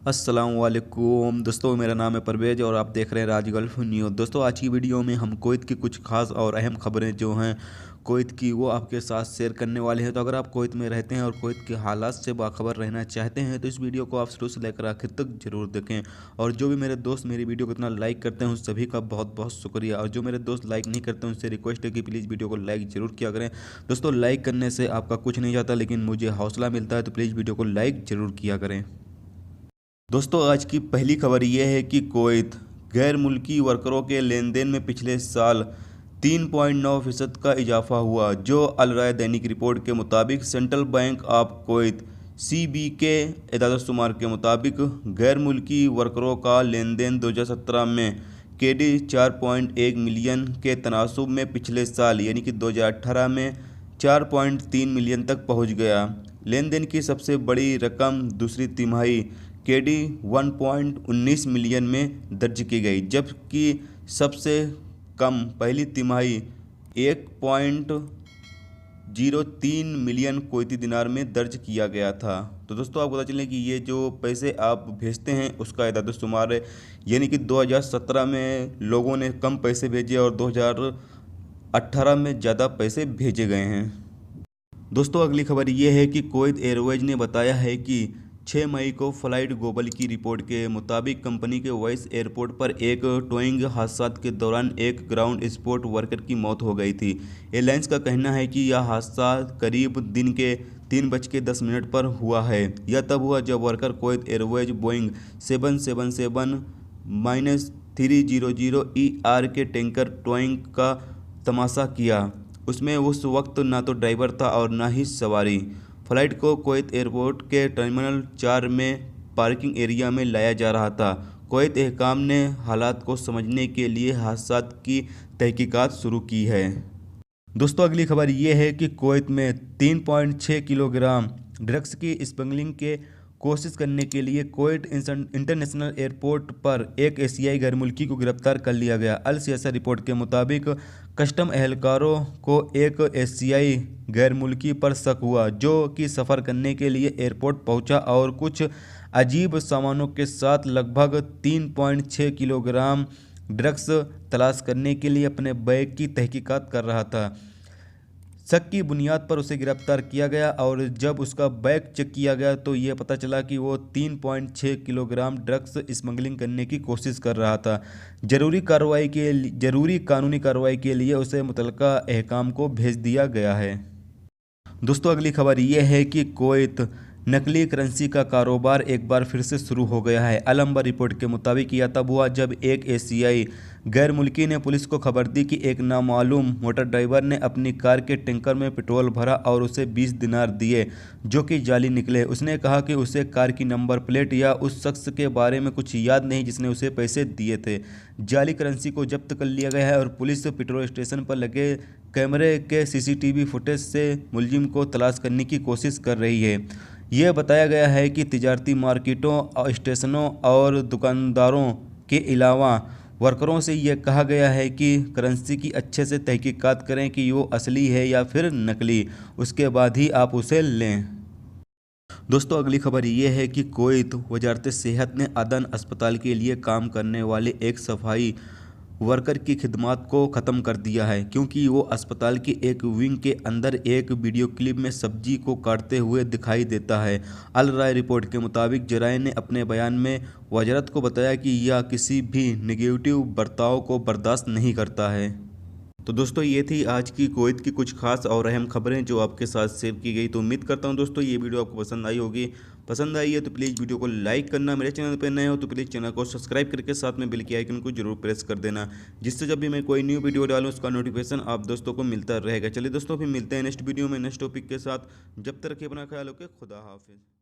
अस्सलाम वालेकुम दोस्तों, मेरा नाम है परवेज और आप देख रहे हैं राज गल्फ न्यूज़। दोस्तों, आज की वीडियो में हम कुवैत की कुछ खास और अहम खबरें जो हैं कुवैत की वो आपके साथ शेयर करने वाले हैं। तो अगर आप कुवैत में रहते हैं और कुवैत के हालात से बाखबर रहना चाहते हैं तो इस वीडियो को आप शुरू से लेकर आखिर तक जरूर देखें। और जो भी मेरे दोस्त मेरी वीडियो को इतना लाइक करते हैं उन सभी का बहुत बहुत शुक्रिया। और जो मेरे दोस्त लाइक नहीं करते उनसे रिक्वेस्ट है कि प्लीज़ वीडियो को लाइक जरूर किया करें। दोस्तों, लाइक करने से आपका कुछ नहीं जाता लेकिन मुझे हौसला मिलता है, तो प्लीज़ वीडियो को लाइक जरूर किया करें। दोस्तों, आज की पहली खबर यह है कि कुवैत गैर मुल्की वर्करों के लेन देन में पिछले साल 3.9% का इजाफा हुआ। जो अल राय दैनिक रिपोर्ट के मुताबिक central bank of Kuwait CBK एदाद-ओ-शुमार के मुताबिक गैर मुल्की वर्करों का लेन देन 2017 में KD 4.1 मिलियन के तनासुब में पिछले साल यानी कि 2018 में 4.3 मिलियन तक पहुंच गया। लेन देन की सबसे बड़ी रकम दूसरी तिमाही KD 1.19 मिलियन में दर्ज की गई, जबकि सबसे कम पहली तिमाही 1.03 मिलियन कुवैती दिनार में दर्ज किया गया था। तो दोस्तों, आपको पता चले कि ये जो पैसे आप भेजते हैं उसका एदाद-ओ-शुमार है, यानी कि 2017 में लोगों ने कम पैसे भेजे और 2018 में ज़्यादा पैसे भेजे गए हैं। दोस्तों, अगली खबर ये है कि कुवैत एयरवेज ने बताया है कि 6 मई को फ्लाइट ग्लोबल की रिपोर्ट के मुताबिक कंपनी के वॉइस एयरपोर्ट पर एक टोइंग हादसा के दौरान एक ग्राउंड सपोर्ट वर्कर की मौत हो गई थी। एयरलाइंस का कहना है कि यह हादसा करीब दिन के 3:10 पर हुआ है। यह तब हुआ जब worker Kuwait Airways Boeing 777-300ER के टैंकर टोइंग का तमाशा किया। उसमें उस वक्त ना तो ड्राइवर था और ना ही सवारी। फ्लाइट को कुवैत एयरपोर्ट के टर्मिनल 4 में पार्किंग एरिया में लाया जा रहा था। कुवैत हुक्काम ने हालात को समझने के लिए हादसा की तहकीकात शुरू की है। दोस्तों, अगली खबर ये है कि कुवैत में 3.6 किलोग्राम ड्रग्स की स्मगलिंग के कोशिश करने के लिए कुवैत इंटरनेशनल एयरपोर्ट पर एक एशियाई गैर मुल्की को गिरफ्तार कर लिया गया। अल सियासा रिपोर्ट के मुताबिक कस्टम एहलकारों को एक एशियाई गैर मुल्की पर शक हुआ जो कि सफ़र करने के लिए एयरपोर्ट पहुंचा और कुछ अजीब सामानों के साथ लगभग 3.6 किलोग्राम ड्रग्स तलाश करने के लिए अपने बैग की तहकीकात कर रहा था। शक की बुनियाद पर उसे गिरफ्तार किया गया और जब उसका बैग चेक किया गया तो यह पता चला कि वो 3.6 किलोग्राम ड्रग्स स्मगलिंग करने की कोशिश कर रहा था। जरूरी कानूनी कार्रवाई के लिए उसे मुतल्लिका अहकाम को भेज दिया गया है। दोस्तों, अगली खबर यह है कि कुवैत नकली करेंसी का कारोबार एक बार फिर से शुरू हो गया है। अल अंबर रिपोर्ट के मुताबिक यह तब हुआ जब एक एशियाई गैर मुल्की ने पुलिस को खबर दी कि एक नामालूम मोटर ड्राइवर ने अपनी कार के टैंकर में पेट्रोल भरा और उसे 20 दिनार दिए जो कि जाली निकले। उसने कहा कि उसे कार की नंबर प्लेट या उस शख्स के बारे में कुछ याद नहीं जिसने उसे पैसे दिए थे। जाली करेंसी को जब्त कर लिया गया है और पुलिस पेट्रोल स्टेशन पर लगे कैमरे के CCTV फुटेज से मुलजिम को तलाश करने की कोशिश कर रही है। यह बताया गया है कि तिजारती मार्केटों, स्टेशनों और दुकानदारों के अलावा वर्करों से यह कहा गया है कि करेंसी की अच्छे से तहकीकात करें कि वो असली है या फिर नकली, उसके बाद ही आप उसे लें। दोस्तों, अगली खबर यह है कि कुवैत वजारत सेहत ने अदन अस्पताल के लिए काम करने वाले एक सफाई वर्कर की खिदमत को ख़त्म कर दिया है क्योंकि वो अस्पताल के एक विंग के अंदर एक वीडियो क्लिप में सब्जी को काटते हुए दिखाई देता है। अल राय रिपोर्ट के मुताबिक जराये ने अपने बयान में वजारत को बताया कि यह किसी भी नेगेटिव बर्ताव को बर्दाश्त नहीं करता है। तो दोस्तों, ये थी आज की कुवैत की कुछ खास और अहम खबरें जो आपके साथ शेयर की गई। तो उम्मीद करता हूँ दोस्तों ये वीडियो आपको पसंद आई होगी। पसंद आई है तो प्लीज़ वीडियो को लाइक करना, मेरे चैनल पर नए हो तो प्लीज़ चैनल को सब्सक्राइब करके साथ में बेल के आइकन को जरूर प्रेस कर देना, जिससे जब भी मैं कोई न्यू वीडियो डालूँ उसका नोटिफिकेशन आप दोस्तों को मिलता रहेगा। चलिए दोस्तों, फिर मिलते हैं नेक्स्ट वीडियो में नेक्स्ट टॉपिक के साथ। जब तक रखिए अपना ख्याल, ओके, खुदा हाफिज़।